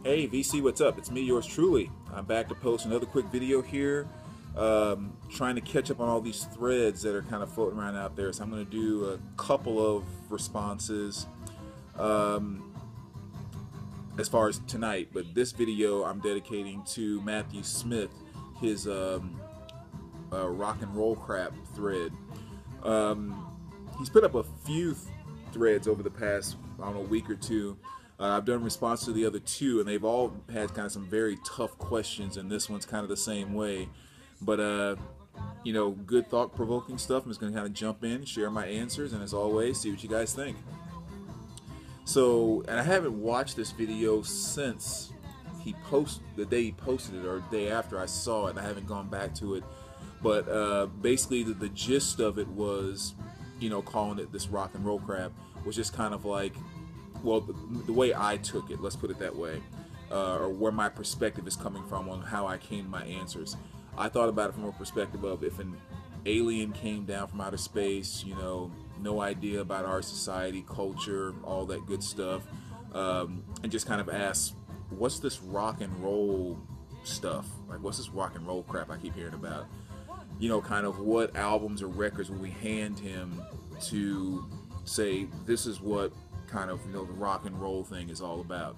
Hey VC, what's up? It's me, yours truly. I'm back to post another quick video here, trying to catch up on all these threads that are kind of floating around out there. So I'm going to do a couple of responses as far as tonight, but this video I'm dedicating to Matthew Smith, his rock and roll crap thread. He's put up a few threads over the past, I don't know, week or two. I've done response to the other two, and they've all had kind of some very tough questions, and this one's kind of the same way. But, you know, good thought-provoking stuff. I'm just going to kind of jump in, share my answers, and as always, see what you guys think. So, and I haven't watched this video since the day he posted it, or the day after I saw it, and I haven't gone back to it. But basically, the gist of it was, you know, calling it this rock and roll crap was just kind of like, well, the way I took it, let's put it that way, or where my perspective is coming from on how I came to my answers. I thought about it from a perspective of if an alien came down from outer space, you know, no idea about our society, culture, all that good stuff, and just kind of asked, what's this rock and roll stuff? Like, what's this rock and roll crap I keep hearing about? You know, kind of what albums or records will we hand him to say, this is what kind of, you know, the rock and roll thing is all about.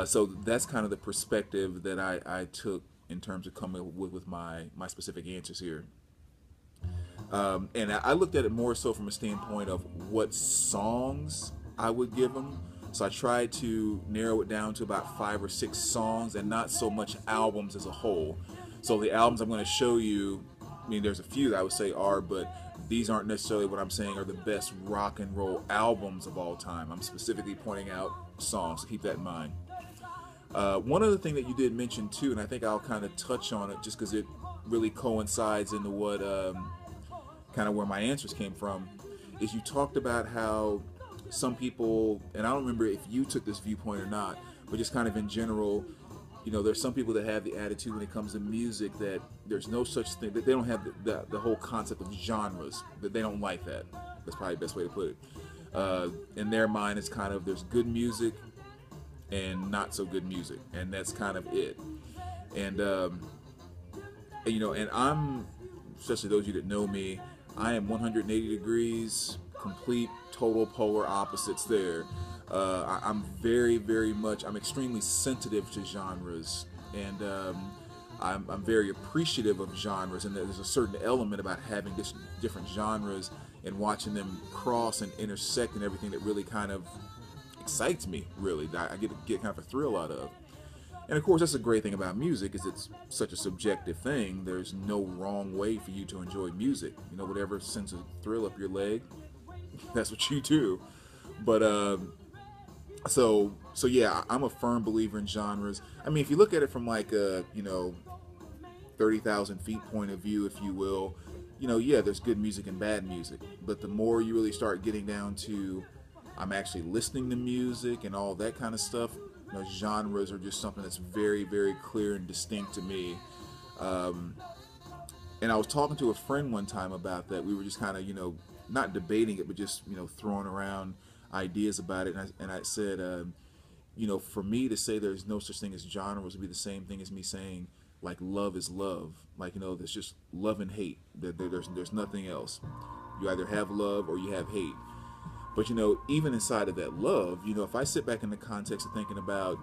So that's kind of the perspective that I took in terms of coming up with my specific answers here. And I looked at it more so from a standpoint of what songs I would give them. So I tried to narrow it down to about 5 or 6 songs and not so much albums as a whole. So the albums I'm going to show you, I mean, there's a few that I would say are, but these aren't necessarily what I'm saying are the best rock and roll albums of all time. I'm specifically pointing out songs, so keep that in mind. One other thing that you did mention too, and I think I'll kind of touch on it just because it really coincides into what kind of where my answers came from, is you talked about how some people, and I don't remember if you took this viewpoint or not, but just kind of in general, you know, there's some people that have the attitude when it comes to music that there's no such thing, that they don't have the whole concept of genres, that they don't like that. That's probably the best way to put it. In their mind, it's kind of there's good music and not so good music, and that's kind of it. And you know, and I'm, especially those of you that know me, I am 180 degrees, complete, total polar opposites there. I'm very much, I'm extremely sensitive to genres, and I'm very appreciative of genres, and there's a certain element about having different genres and watching them cross and intersect and everything that really kind of excites me, really. I get kind of a thrill out of. And of course, that's the great thing about music, is it's such a subjective thing. There's no wrong way for you to enjoy music. You know, whatever sends a thrill up your leg, that's what you do. But so yeah, I'm a firm believer in genres. I mean, if you look at it from like a, you know, 30,000 feet point of view, if you will, you know, yeah, there's good music and bad music. But the more you really start getting down to, I'm actually listening to music and all that kind of stuff, you know, genres are just something that's very clear and distinct to me. And I was talking to a friend one time about that. We were just kind of, you know, not debating it, but just, you know, throwing around ideas about it. And I said, you know, for me to say there's no such thing as genres would be the same thing as me saying, like, love is love. Like, you know, there's just love and hate. There's nothing else. You either have love or you have hate. But, you know, even inside of that love, you know, if I sit back in the context of thinking about,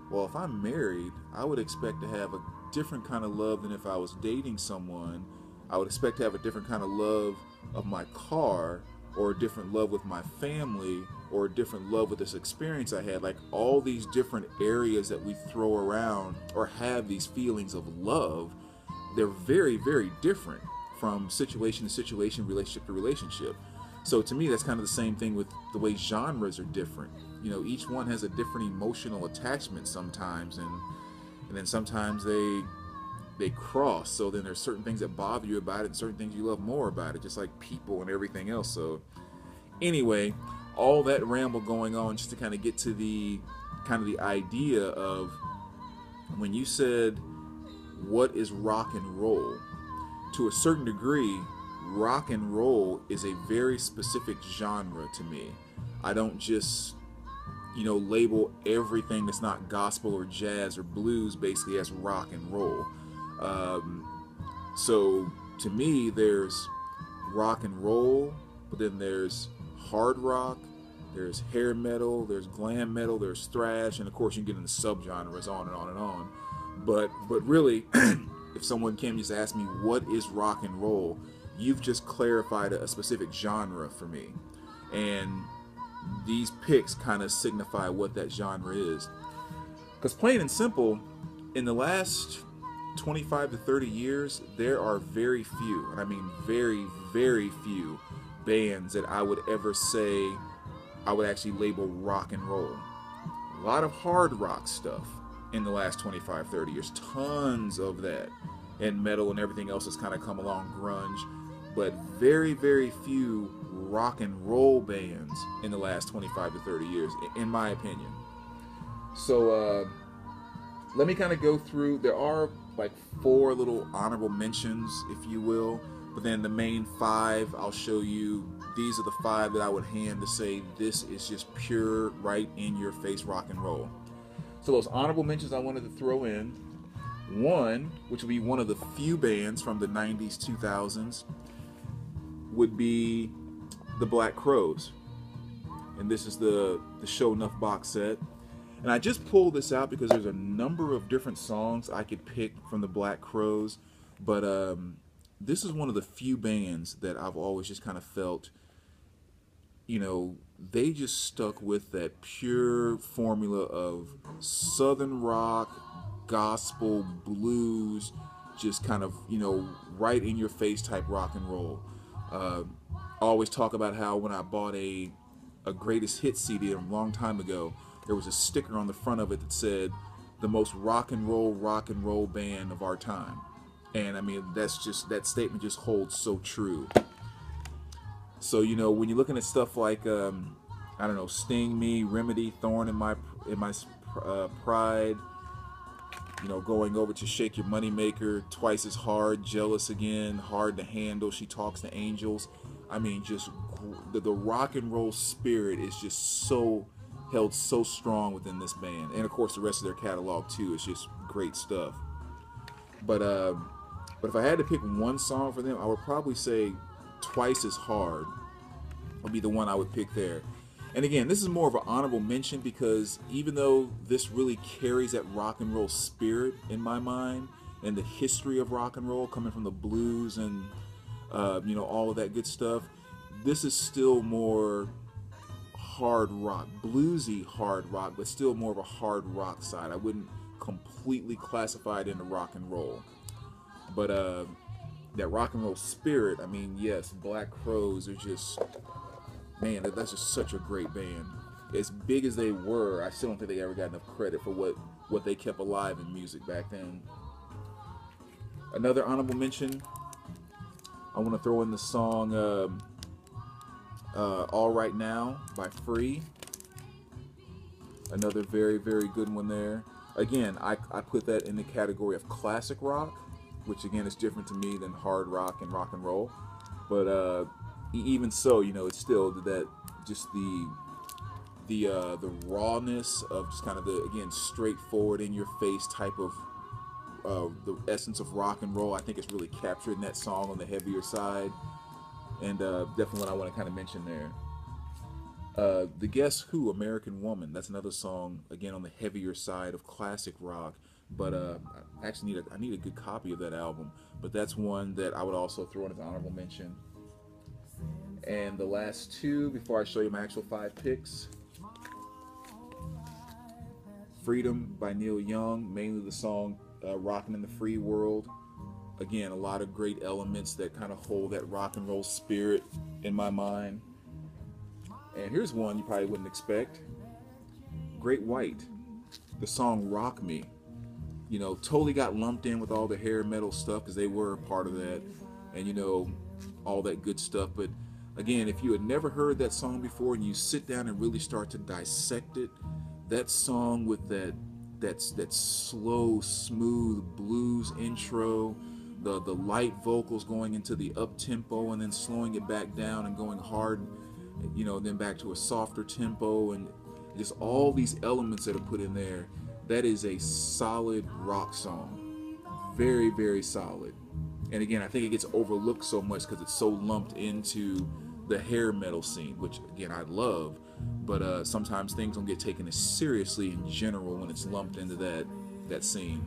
well, if I'm married, I would expect to have a different kind of love than if I was dating someone. I would expect to have a different kind of love of my car, or a different love with my family, or a different love with this experience I had. Like, all these different areas that we throw around or have these feelings of love, they're very different from situation to situation, relationship to relationship. So to me, that's kind of the same thing with the way genres are different. You know, each one has a different emotional attachment sometimes, and then sometimes they cross. So then there's certain things that bother you about it and certain things you love more about it, just like people and everything else. So anyway, all that ramble going on just to kind of get to the kind of the idea of when you said, what is rock and roll? To a certain degree, rock and roll is a very specific genre to me. I don't just label everything that's not gospel or jazz or blues basically as rock and roll. So to me, there's rock and roll, but then there's hard rock, there's hair metal, there's glam metal, there's thrash, and of course you can get into subgenres, on and on and on. But really, if someone came and just asked me what is rock and roll, you've just clarified a specific genre for me. And these picks kind of signify what that genre is. Because plain and simple, in the last 25 to 30 years, there are very few, and I mean very, very few bands that I would ever say I would actually label rock and roll. A lot of hard rock stuff in the last 25, 30 years. Tons of that. And metal and everything else has kind of come along, grunge. But very, very few rock and roll bands in the last 25 to 30 years, in my opinion. So let me kind of go through. There are like 4 little honorable mentions, if you will. But then the main 5, I'll show you. These are the 5 that I would hand to say this is just pure, right in your face rock and roll. So those honorable mentions I wanted to throw in. One, which would be one of the few bands from the 90s, 2000s, would be the Black Crowes. And this is the Show Enough box set. And I just pulled this out because there's a number of different songs I could pick from the Black Crowes. But this is one of the few bands that I've always just kind of felt, they just stuck with that pure formula of Southern rock, gospel, blues, just kind of, right in your face type rock and roll. I always talk about how when I bought a greatest hits CD a long time ago, there was a sticker on the front of it that said the most rock and roll band of our time. And I mean, that statement just holds so true. So, when you're looking at stuff like, I don't know, Sting Me, Remedy, Thorn in My Pride, going over to Shake Your Moneymaker, Twice as Hard, Jealous Again, Hard to Handle, She Talks to Angels. I mean, just the rock and roll spirit is just held so strong within this band. And of course the rest of their catalog too is just great stuff. But if I had to pick one song for them, I would probably say Twice as Hard would be the one I would pick there. And again, this is more of an honorable mention because even though this really carries that rock and roll spirit in my mind and the history of rock and roll coming from the blues and all of that good stuff, this is still more hard rock, bluesy hard rock, but still more of a hard rock side. I wouldn't completely classify it into rock and roll. But that rock and roll spirit, I mean, yes, Black Crowes are just, man, that's just such a great band. As big as they were, I still don't think they ever got enough credit for what they kept alive in music back then. Another honorable mention, I want to throw in the song All Right Now by Free. Another very, very good one there. Again, I put that in the category of classic rock, which again is different to me than hard rock and rock and roll. But even so, it's still that just the rawness of just kind of the, again, straightforward in your face type of the essence of rock and roll. I think it's really captured in that song on the heavier side, and definitely what I want to kind of mention there. The Guess Who, American Woman, that's another song again on the heavier side of classic rock, but I actually need a good copy of that album, but that's one that I would also throw in as an honorable mention. And the last two before I show you my actual 5 picks: Freedom by Neil Young, mainly the song Rockin' in the Free World. Again, a lot of great elements that kind of hold that rock and roll spirit in my mind. And here's one you probably wouldn't expect: Great White, the song Rock Me. Totally got lumped in with all the hair metal stuff because they were a part of that, and all that good stuff. But again, if you had never heard that song before and you sit down and really start to dissect it, that song with that slow, smooth blues intro, the light vocals going into the up tempo and then slowing it back down and going hard, then back to a softer tempo, and just all these elements that are put in there. That is a solid rock song. Very, very solid. And again, I think it gets overlooked so much because it's so lumped into the hair metal scene, which again I love, but sometimes things don't get taken as seriously in general when it's lumped into that scene.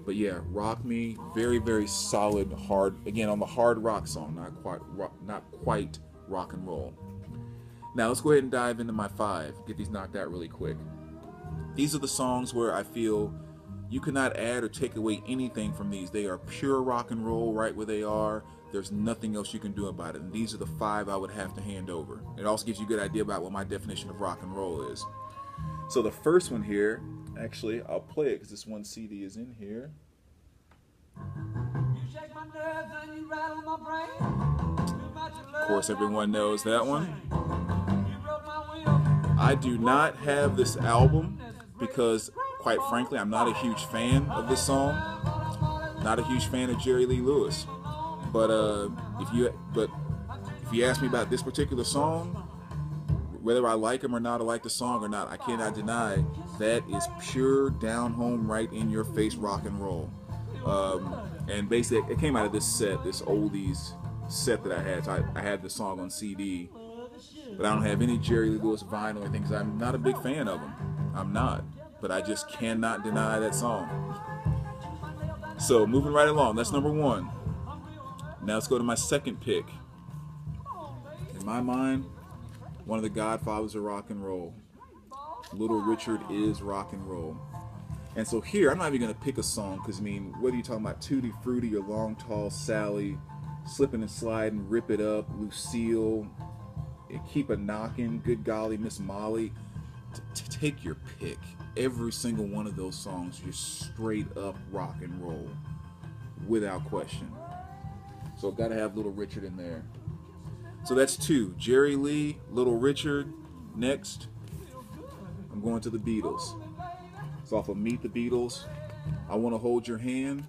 But yeah, Rock Me, very, very solid, hard, again on the hard rock song, not quite rock and roll. Now let's go ahead and dive into my 5, get these knocked out really quick. These are the songs where I feel you cannot add or take away anything from these. They are pure rock and roll right where they are. There's nothing else you can do about it. And these are the 5 I would have to hand over. It also gives you a good idea about what my definition of rock and roll is. So the first one here, actually, I'll play it because this one CD is in here. Of course, everyone knows that one. I do not have this album because, quite frankly, I'm not a huge fan of this song. Not a huge fan of Jerry Lee Lewis. But if you ask me about this particular song, whether I like him or not, I like the song or not, I cannot deny that is pure down home, right in your face rock and roll. And basically, it came out of this set, this oldies set that I had. So I had the song on CD, but I don't have any Jerry Lee Lewis vinyl or anything because I'm not a big fan of him. I'm not, but I just cannot deny that song. So moving right along, that's number 1. Now let's go to my second pick. In my mind, one of the godfathers of rock and roll. Little Richard is rock and roll. And so here, I'm not even going to pick a song because, I mean, whether you're talking about Tutti Frutti or Long Tall Sally, Slippin' and Slidin', Rip It Up, Lucille, Keep a Knockin', Good Golly, Miss Molly, take your pick. Every single one of those songs are just straight up rock and roll, without question. So I've got to have Little Richard in there. So that's 2. Jerry Lee, Little Richard. Next, I'm going to the Beatles. It's off of Meet the Beatles. I Want to Hold Your Hand.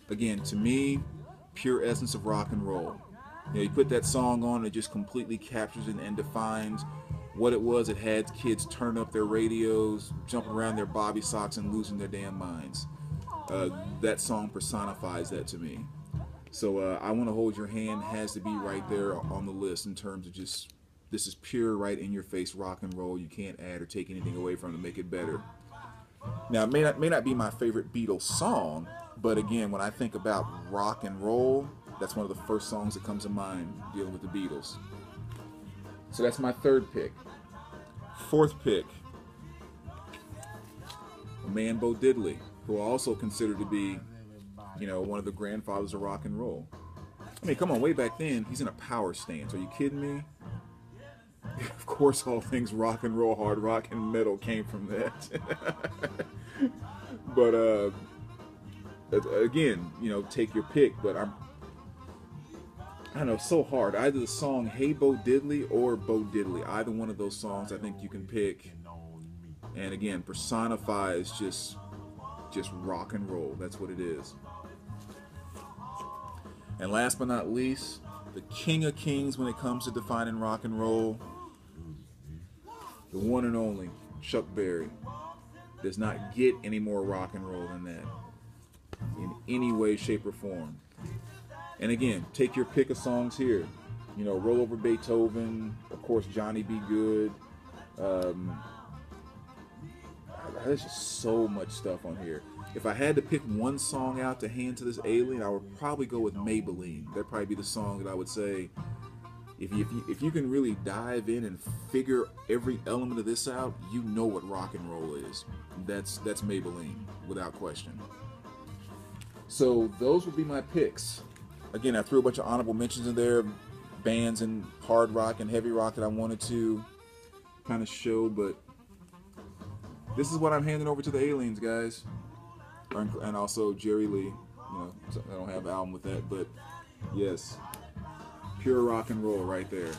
Again, to me, pure essence of rock and roll. You know, you put that song on, it just completely captures and defines what it was. It had kids turn up their radios, jumping around their bobby socks and losing their damn minds. That song personifies that to me. So I Want to Hold Your Hand has to be right there on the list in terms of just, this is pure right in your face rock and roll. You can't add or take anything away from it to make it better. Now, it may not be my favorite Beatles song, but again, when I think about rock and roll, that's one of the first songs that comes to mind dealing with the Beatles. So that's my 3rd pick. 4th pick, a man Bo Diddley, who I also consider to be, you know, one of the grandfathers of rock and roll. I mean, come on, way back then, he's in a power stance. Are you kidding me? Of course, all things rock and roll, hard rock and metal came from that. But again, you know, take your pick. But I don't know, so hard. Either the song "Hey Bo Diddley" or "Bo Diddley." Either one of those songs, I think you can pick. And again, personifies just rock and roll. That's what it is. And last but not least, the king of kings when it comes to defining rock and roll, the one and only Chuck Berry. Does not get any more rock and roll than that in any way, shape, or form. And again, take your pick of songs here. You know, Roll Over Beethoven, of course, Johnny B. Good. There's just so much stuff on here. If I had to pick one song out to hand to this alien, I would probably go with Maybelline. That'd probably be the song that I would say, if you can really dive in and figure every element of this out, you know what rock and roll is. That's Maybelline, without question. So those would be my picks. Again, I threw a bunch of honorable mentions in there, bands in hard rock and heavy rock that I wanted to kind of show, but this is what I'm handing over to the aliens, guys. And also Jerry Lee. You know, I don't have an album with that, but yes, pure rock and roll right there.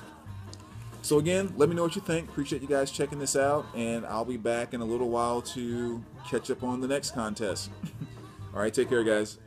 So again, let me know what you think. Appreciate you guys checking this out, and I'll be back in a little while to catch up on the next contest. All right, take care, guys.